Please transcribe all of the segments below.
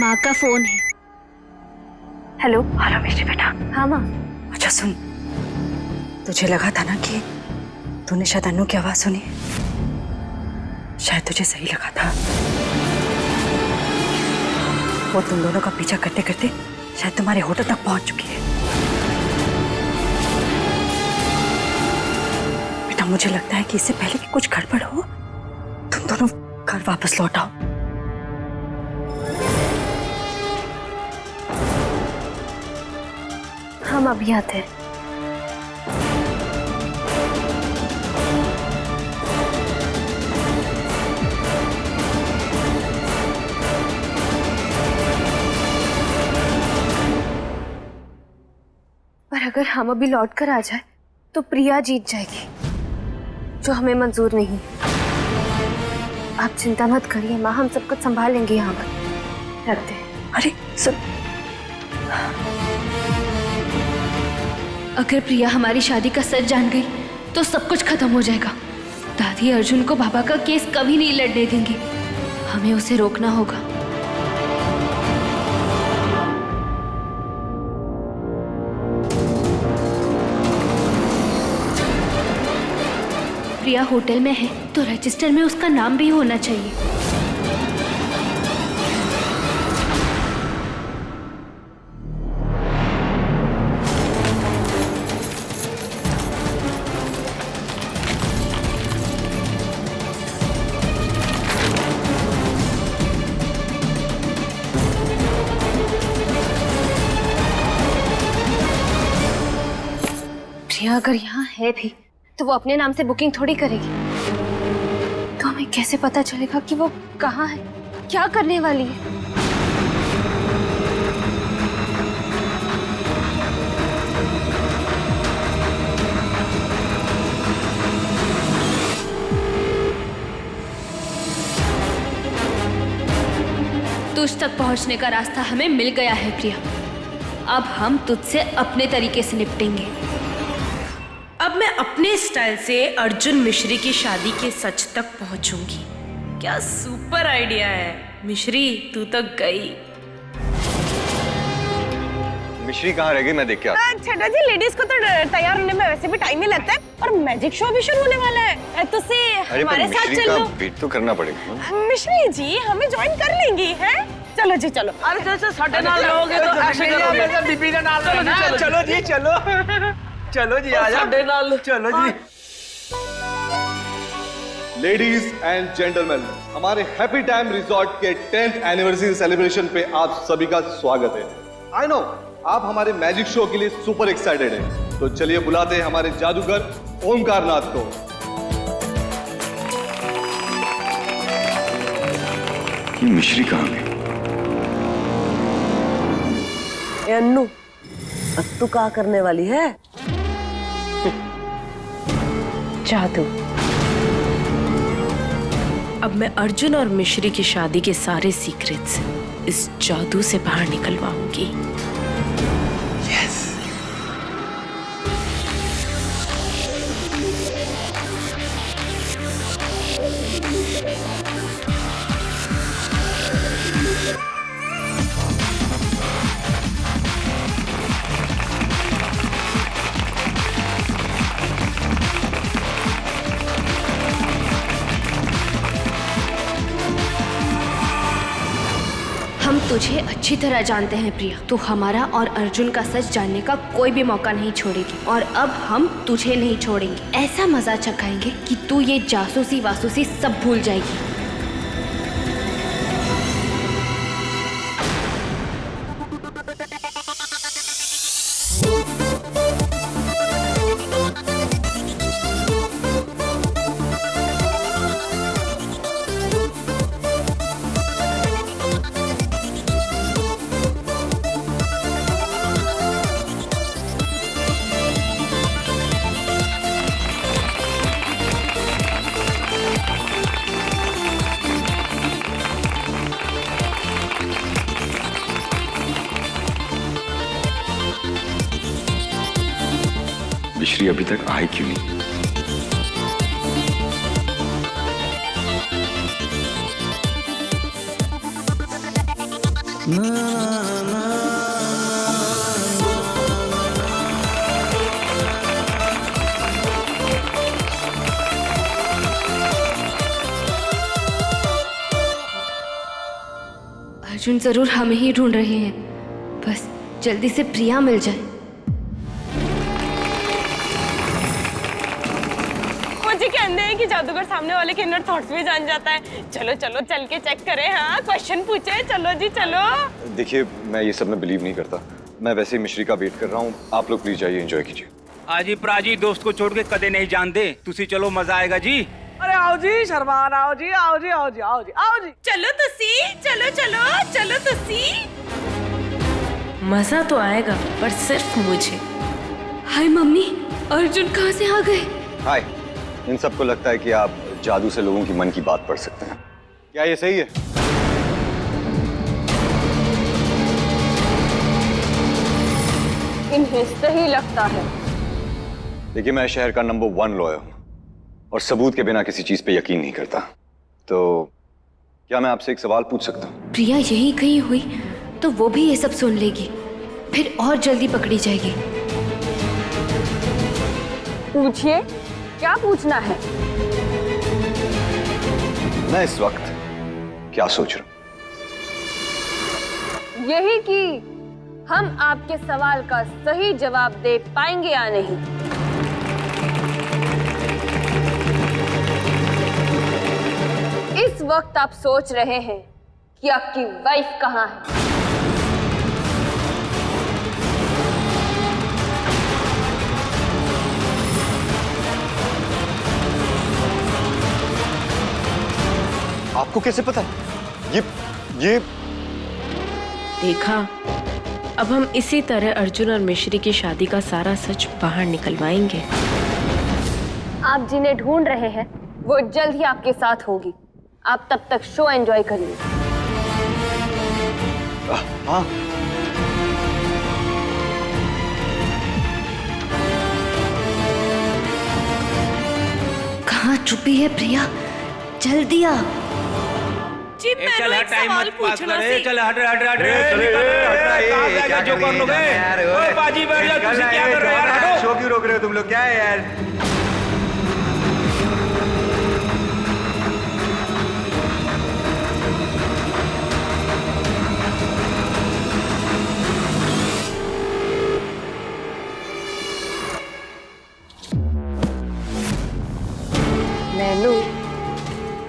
माँ का फोन है। हेलो। हेलो मिश्री बेटा। हाँ माँ। अच्छा सुन, तुझे लगा था ना कि तूने शायद अन्नू की आवाज सुनी, शायद तुझे सही लगा था। वो तुम दोनों का पीछा करते करते शायद तुम्हारे होटल तक पहुंच चुकी है। बेटा मुझे लगता है कि इससे पहले कि कुछ गड़बड़ हो, तुम दोनों घर वापस लौट आओ। हम अभी आते हैं। पर अगर हम अभी लौट कर आ जाए तो प्रिया जीत जाएगी, जो हमें मंजूर नहीं। आप चिंता मत करिए माँ, हम सब कुछ संभाल लेंगे। यहाँ पर रखते हैं। अरे सुन, अगर प्रिया हमारी शादी का सच जान गई तो सब कुछ खत्म हो जाएगा। दादी अर्जुन को बाबा का केस कभी नहीं लड़ने देंगे। हमें उसे रोकना होगा। प्रिया होटल में है तो रजिस्टर में उसका नाम भी होना चाहिए। प्रिया अगर यहाँ है भी तो वो अपने नाम से बुकिंग थोड़ी करेगी। तो हमें कैसे पता चलेगा कि वो कहाँ है, क्या करने वाली है? तुझ तक पहुंचने का रास्ता हमें मिल गया है प्रिया। अब हम तुझसे अपने तरीके से निपटेंगे। अब मैं अपने स्टाइल से अर्जुन मिश्री की शादी के सच तक पहुंचूंगी। क्या सुपर आइडिया है मिश्री, तू तो गई। मिश्री कहाँ रह गई, मैं देख के आता हूं। छठा जी, लेडीज को तो तैयार होने में वैसे भी टाइम ही लगता है और मैजिक शो भी शुरू होने वाला है, तो से हमारे साथ चलो। वेट तो करना पड़ेगा। मिश्री जी हमें ज्वाइन कर लेंगी है। चलो जी चलो। अरे जैसे साढ़े नाल रहोगे तो ऐसे करोगे। बीबी का नाल रहना है। चलो जी चलो चलो जी आ जाओ। साढ़े नाल चलो जी। लेडीज एंड जेंटलमैन, हमारे हैप्पी टाइम रिजॉर्ट के 10th एनिवर्सरी सेलिब्रेशन पे आप सभी का स्वागत है। आई नो आप हमारे मैजिक शो के लिए सुपर एक्साइटेड हैं, तो चलिए बुलाते हैं हमारे जादूगर ओमकार नाथ को। ये मिश्री कहाँ गई? अन्नू, अब तू क्या करने वाली है? जादू। अब मैं अर्जुन और मिश्री की शादी के सारे सीक्रेट्स इस जादू से बाहर निकलवाऊंगी। हम तुझे अच्छी तरह जानते हैं प्रिया। तू हमारा और अर्जुन का सच जानने का कोई भी मौका नहीं छोड़ेगी और अब हम तुझे नहीं छोड़ेंगे। ऐसा मजा चखाएंगे कि तू ये जासूसी वासूसी सब भूल जाएगी। मिश्री अभी तक आई क्यों नहीं? अर्जुन जरूर हमें ही ढूंढ रहे हैं, बस जल्दी से प्रिया मिल जाए। मुझे कहते हैं कि जादूगर सामने वाले के इनर थॉट्स भी जान जाता है। चलो चलो चल के चेक करें। हाँ, क्वेश्चन पूछे। चलो जी चलो। देखिए, मैं ये सब में बिलीव नहीं करता। मैं वैसे ही मिश्री का वेट कर रहा हूँ। आप लोग प्लीज जाइए, एंजॉय कीजिए। आजी प्राजी दोस्त को छोड़ के कदे नहीं जानते। तुसी चलो, मजा आएगा जी। अरे आओ जी शरमान, आओ जी आओ जी आओ जी आओ जी आओ जी। चलो तुसी, चलो चलो चलो तुसी। मजा तो आएगा पर सिर्फ मुझे। हाय मम्मी, अर्जुन कहाँ से आ गए? हाय। इन सबको लगता है कि आप जादू से लोगों की मन की बात पढ़ सकते हैं। क्या ये सही है? इन्हें सही लगता है। देखिए, मैं शहर का नंबर 1 लॉयर हूँ और सबूत के बिना किसी चीज पे यकीन नहीं करता। तो क्या मैं आपसे एक सवाल पूछ सकता हूँ? प्रिया यहीं कहीं हुई तो वो भी ये सब सुन लेगी, फिर और जल्दी पकड़ी जाएगी। पूछिए, क्या पूछना है? मैं इस वक्त क्या सोच रहा हूँ? यही कि हम आपके सवाल का सही जवाब दे पाएंगे या नहीं। इस वक्त आप सोच रहे हैं कि आपकी वाइफ कहाँ है। आपको कैसे पता? ये देखा, अब हम इसी तरह अर्जुन और मिश्री की शादी का सारा सच बाहर निकलवाएंगे। आप जिन्हें ढूंढ रहे हैं वो जल्द ही आपके साथ होगी। आप तब तक शो एंजॉय करिए। हाँ। कहाँ छुपी है प्रिया? जल्दी आ। जी चल हट, टाइम मत पास पूछना करे। सी। चल हट हट हट हट। जो कर लोगे? ओए बाजी बैठ जा, तुसी क्या कर रहे हो यार? हटो। शो क्यों रोक रहे हो तुम लोग? क्या है यार? नैनू,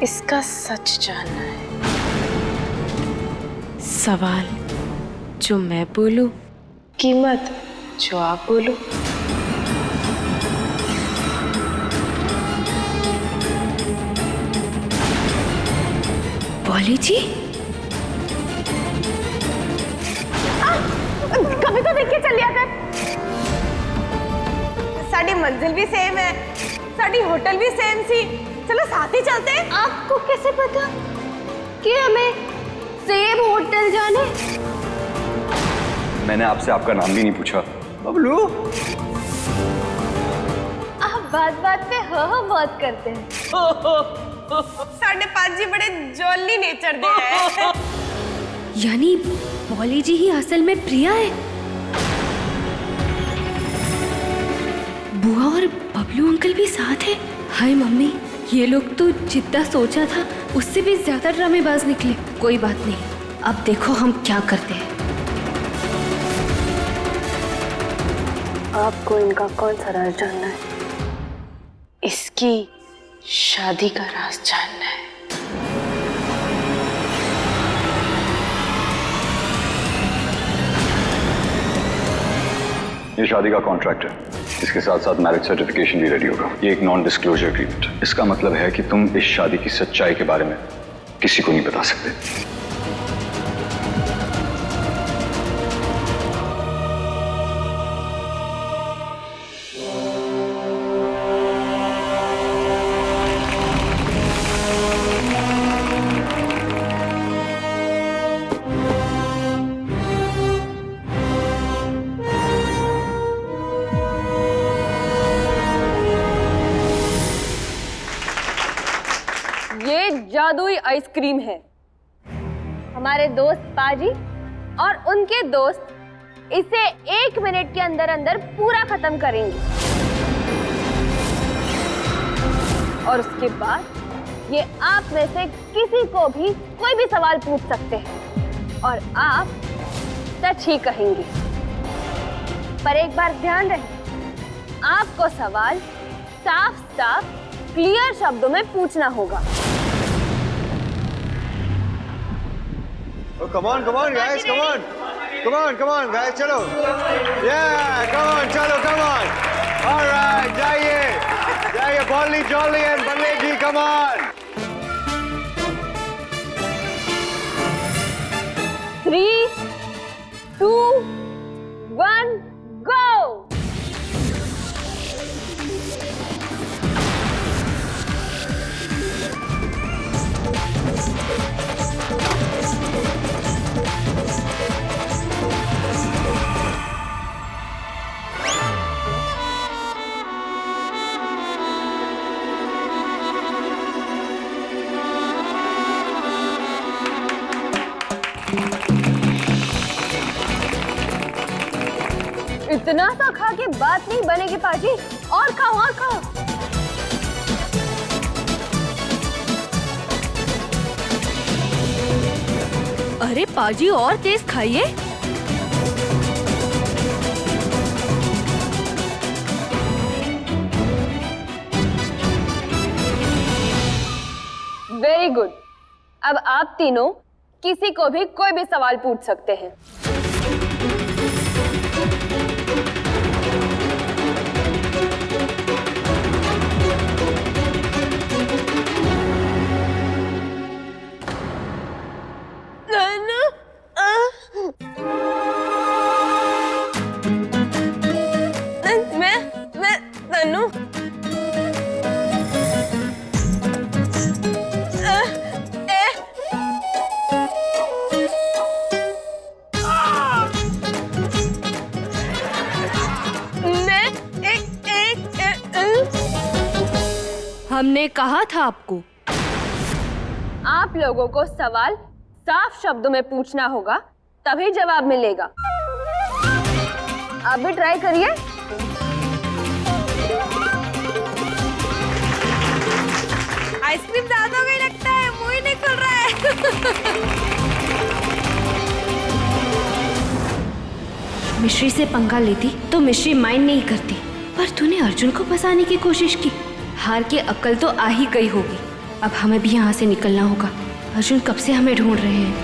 इसका सच जानना है। सवाल जो मैं बोलूं, कीमत जो आप बोलो। बोली जी, कभी तो देख के चल लिया कर। साड़ी मंजिल भी सेम है, साड़ी होटल भी सेम सी। चलो साथ ही चलते हैं। आपको कैसे पता कि हमें सेम होटल जाने? मैंने आपसे आपका नाम भी नहीं पूछा। बबलू, आप बात बात पे हाँ बहुत करते हैं। साढ़े पाँच जी बड़े जॉली नेचर दे हैं। यानी पॉली जी ही असल में प्रिया है। बुआ और बबलू अंकल भी साथ है। हाय मम्मी, ये लोग तो जितना सोचा था उससे भी ज्यादा ड्रामेबाज निकले। कोई बात नहीं, अब देखो हम क्या करते हैं। आपको इनका कौन सा राज जानना है? इसकी शादी का राज जानना है। ये शादी का कॉन्ट्रैक्ट है, इसके साथ साथ मैरिज सर्टिफिकेशन भी रेडी होगा। ये एक नॉन डिस्क्लोजर एग्रीमेंट। इसका मतलब है कि तुम इस शादी की सच्चाई के बारे में किसी को नहीं बता सकते। ये जादुई आइसक्रीम है। हमारे दोस्त पाजी और उनके दोस्त इसे 1 मिनट के अंदर अंदर पूरा खत्म करेंगे। और उसके बाद ये आप में से किसी को भी कोई भी सवाल पूछ सकते हैं और आप सच ही कहेंगे। पर एक बार ध्यान रहे, आपको सवाल साफ साफ क्लियर शब्दों में पूछना होगा। come on guys, come on guys, चलो, yeah, चलो, come on, all right, जाइए, बॉली जॉली एंड बल्ले जी, come on. 3, 2, 1, go. इतना सा खा के बात नहीं बनेगी पाजी, और खाओ। अरे पाजी और तेज खाइए। Very good. अब आप तीनों किसी को भी कोई भी सवाल पूछ सकते हैं। मैं तनु हमने कहा था आपको। आप लोगों को सवाल साफ शब्दों में पूछना होगा, तभी जवाब मिलेगा। आप भी ट्राई करिए। आइसक्रीम ज्यादा हो गई लगता है, मुंह ही नहीं खुल रहा है। मिश्री से पंगा लेती तो मिश्री माइंड नहीं करती, पर तूने अर्जुन को फंसाने की कोशिश की। हार की अक्ल तो आ ही गई होगी। अब हमें भी यहाँ से निकलना होगा। अर्जुन कब से हमें ढूंढ रहे हैं।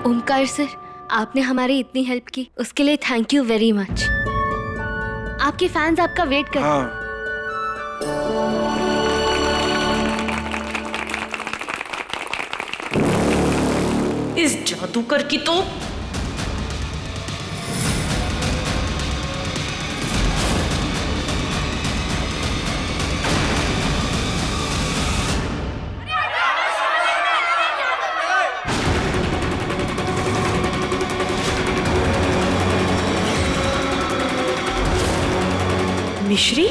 ओमकार सर, आपने हमारी इतनी हेल्प की, उसके लिए थैंक यू वेरी मच। आपके फैंस आपका वेट कर रहे हैं। इस जादूगर की तो मिश्री।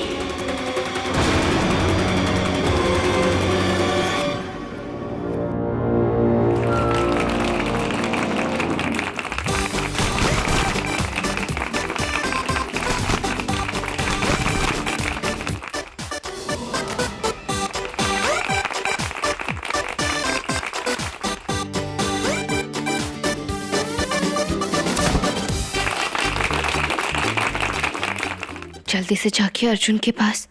जल्दी से जाके अर्जुन के पास।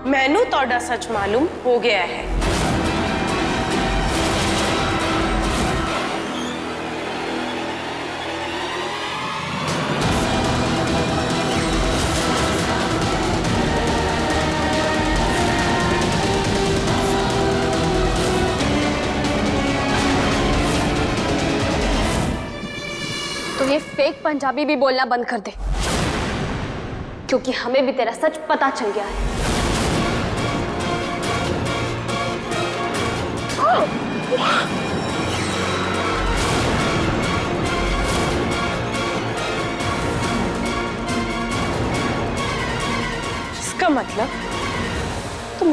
मैनू तोड़ा सच मालूम हो गया है। तो ये फेक पंजाबी भी बोलना बंद कर दे, क्योंकि हमें भी तेरा सच पता चल गया है।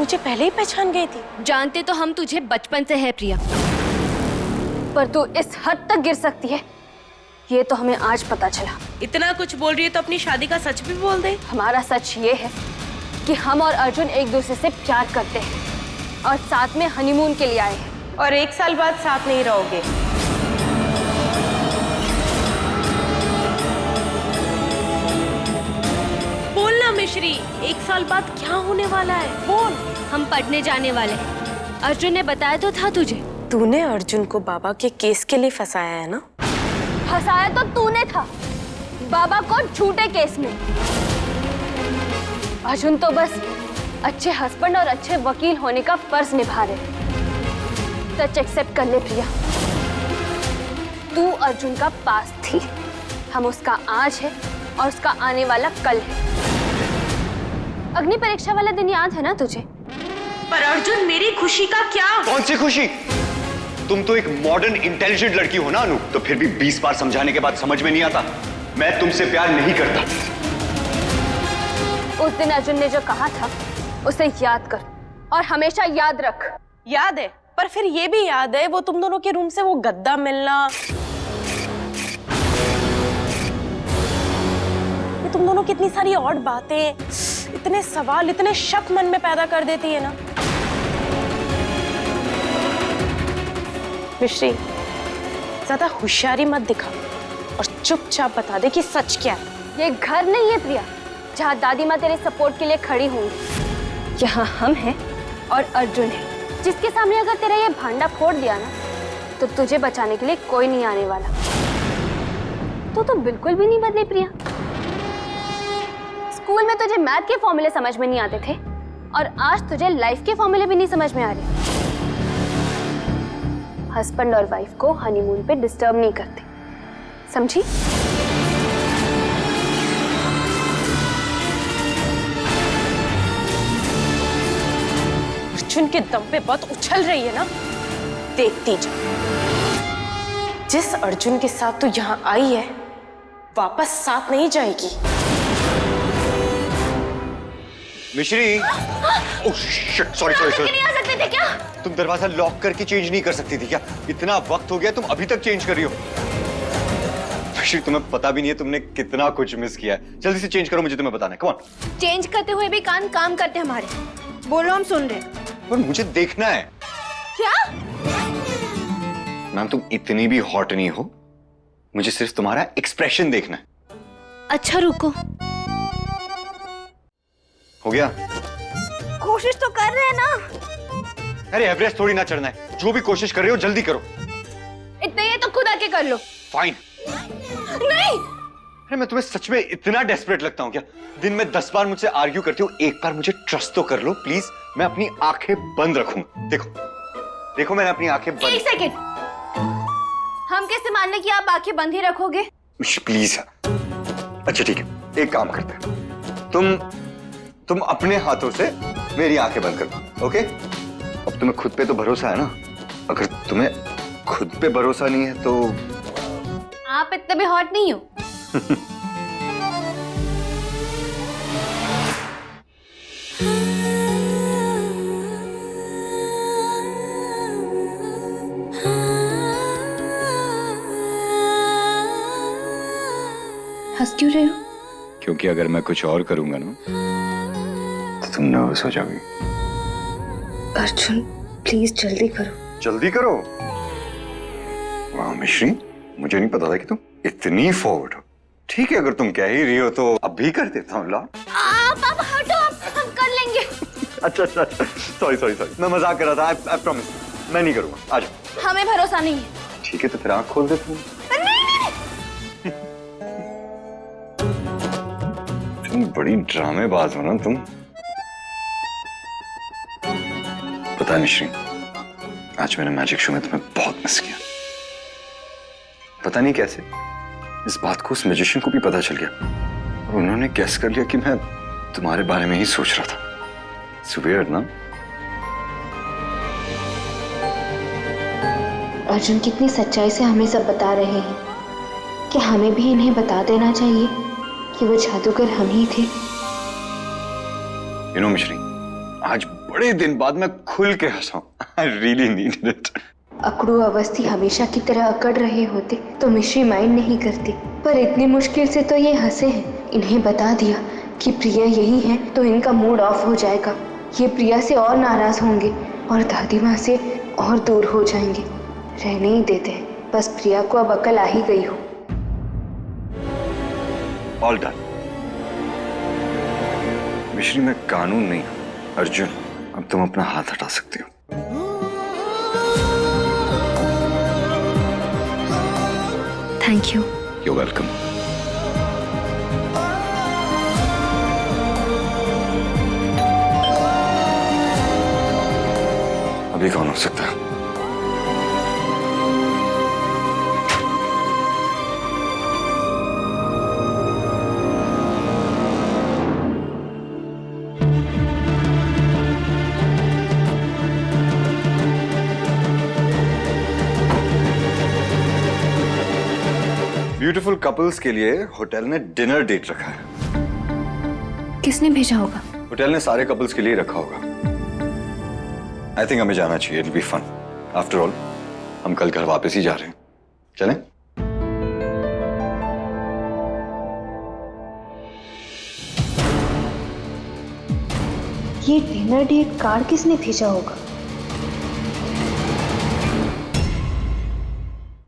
मुझे पहले ही पहचान गई थी। जानते तो हम तुझे बचपन से है प्रिया, पर तू इस हद तक गिर सकती है ये तो हमें आज पता चला। इतना कुछ बोल रही है तो अपनी शादी का सच भी बोल दे। हमारा सच ये है कि हम और अर्जुन एक दूसरे से प्यार करते हैं और साथ में हनीमून के लिए आए हैं। और 1 साल बाद साथ नहीं रहोगे। बोलना मिश्री, 1 साल बाद क्या होने वाला है? बोल। हम पढ़ने जाने वाले हैं। अर्जुन ने बताया तो था तुझे। तूने अर्जुन को बाबा के केस के लिए फंसाया है ना? फंसाया तो तूने था, बाबा को झूठे केस में। अर्जुन तो बस अच्छे हस्बैंड और अच्छे वकील होने का फर्ज निभा रहे। सच एक्सेप्ट कर ले प्रिया, तू अर्जुन का पास थी, हम उसका आज है और उसका आने वाला कल है। अग्नि परीक्षा वाला दिन याद है ना तुझे? पर अर्जुन, मेरी खुशी का क्या? कौन सी खुशी? तुम तो एक मॉडर्न इंटेलिजेंट लड़की हो ना अनु, तो फिर भी 20 बार समझाने के बाद समझ में नहीं आता। मैं तुमसे प्यार नहीं करता। उस दिन अर्जुन ने जो कहा था उसे याद कर और हमेशा याद रख। याद है, पर फिर ये भी याद है वो तुम दोनों के रूम से वो गद्दा मिलना, ये तुम दोनों की इतनी सारी और बातें, इतने सवाल, इतने शक मन में पैदा कर देती है ना। मिश्री, ज्यादा होशियारी मत दिखा और चुपचाप बता दे कि सच क्या है। ये घर नहीं है प्रिया जहाँ दादी माँ तेरे सपोर्ट के लिए खड़ी होंगी। यहाँ हम हैं और अर्जुन है, जिसके सामने अगर तेरा ये भांडा फोड़ दिया ना तो तुझे बचाने के लिए कोई नहीं आने वाला। तू तो बिल्कुल भी नहीं बदली प्रिया। स्कूल में तुझे मैथ के फॉर्मूले समझ में नहीं आते थे और आज तुझे लाइफ के फॉर्मूले भी नहीं समझ में आ रहे। हस्बैंड और वाइफ को हनीमून पे डिस्टर्ब नहीं करते, समझी? अर्जुन के दम पे बहुत उछल रही है ना, देखती जा। जिस अर्जुन के साथ तू यहाँ आई है वापस साथ नहीं जाएगी। मिश्री, ओह शिट, सॉरी। नहीं आ सकते थे क्या? तुम दरवाजा लॉक करके चेंज नहीं कर सकती थी क्या? इतना वक्त हो गया, तुम अभी तक चेंज कर रही हो। मिश्री, तुम्हें पता भी नहीं है तुमने कितना कुछ मिस किया है। जल्दी से चेंज करो, मुझे तुम्हें बताना है। Come on. चेंज करते हुए भी कान काम करते हमारे। बोलो, हम सुन रहे। पर मुझे देखना है। क्या? मैम, तुम इतनी भी हॉट नहीं हो, मुझे सिर्फ तुम्हारा एक्सप्रेशन देखना है। अच्छा रुको। हो गया? कोशिश तो कर रहे हैं ना। अरे एवरेस्ट थोड़ी ना चढ़ना है, जो भी कोशिश कर रहे हो जल्दी करो। इतने ये तो खुद आके कर लो। फाइन। नहीं। अरे मैं तुम्हें सच में इतना डेस्परेट लगता हूँ क्या? दिन में 10 बार मुझसे आर्ग्यू करती हो, एक बार मुझे ट्रस्ट तो कर लो प्लीज। मैं अपनी आंखें बंद रखूंगा। देखो मैंने अपनी आंखें बंद। एक सेकंड, हम कैसे मान लें कि आप आंखें बंद ही रखोगे? प्लीज। अच्छा ठीक है, एक काम करते हैं, तुम अपने हाथों से मेरी आंखें बंद करना, ओके? अब तुम्हें खुद पे तो भरोसा है ना? अगर तुम्हें खुद पे भरोसा नहीं है तो आप इतने भी हॉट नहीं हो। हंस क्यों रहे हो? क्योंकि अगर मैं कुछ और करूंगा ना तो तुम नर्वस हो जाओगी। अर्जुन प्लीज जल्दी करो। जल्दी करो? वाह मिश्री, मुझे नहीं पता था कि तुम इतनी फॉरवर्ड हो। ठीक है, अगर तुम कह ही रही हो तो अब भी कर देता हूँ। ला आप हटो, हम कर लेंगे। अच्छा, सॉरी, मैं मजाक कर रहा था। आई प्रॉमिस मैं नहीं करूंगा। आ जाओ। हमें भरोसा नहीं है। ठीक है, तो फिर आंख खोल देता हूँ। तुम बड़ी ड्रामेबाज हो ना तुम। पता है मिश्री, आज मैंने मैजिक शो में तुम्हें बहुत मिस किया। पता नहीं कैसे इस बात को उस मैजिशियन को भी पता चल गया और उन्होंने गेस कर लिया कि मैं तुम्हारे बारे में ही सोच रहा था। It's weird, ना? अर्जुन कितनी सच्चाई से हमें सब बता रहे हैं कि हमें भी इन्हें बता देना चाहिए कि वो जादूगर हम ही थे। You know, मिश्री, आज बड़े दिन बाद मैं खुल के हंसा हूं। I really needed it. अकड़ू अवस्थी हमेशा की तरह अकड़ रहे होते तो मिश्री माइंड नहीं करती, पर इतनी मुश्किल से तो ये हंसे हैं। इन्हें बता दिया कि प्रिया यही है तो इनका मूड ऑफ हो जाएगा। ये प्रिया से और नाराज होंगे और दादी माँ से और दूर हो जाएंगे। रहने ही देते हैं, बस प्रिया को अब अकल आ ही गई हो। All done. मिश्री मैं कानून नहीं हूं, अर्जुन। अब तुम अपना हाथ हटा सकते हो। Thank you. You welcome. अभी कौन हो सकता है? ब्यूटीफुल कपल्स के लिए होटल ने डिनर डेट रखा है। किसने भेजा होगा? होटल ने सारे कपल्स के लिए रखा होगा। आई थिंक हमें जाना चाहिए। It be fun. After all हम कल घर वापस ही जा रहे हैं। चलें? ये डिनर डेट कार्ड किसने भेजा होगा?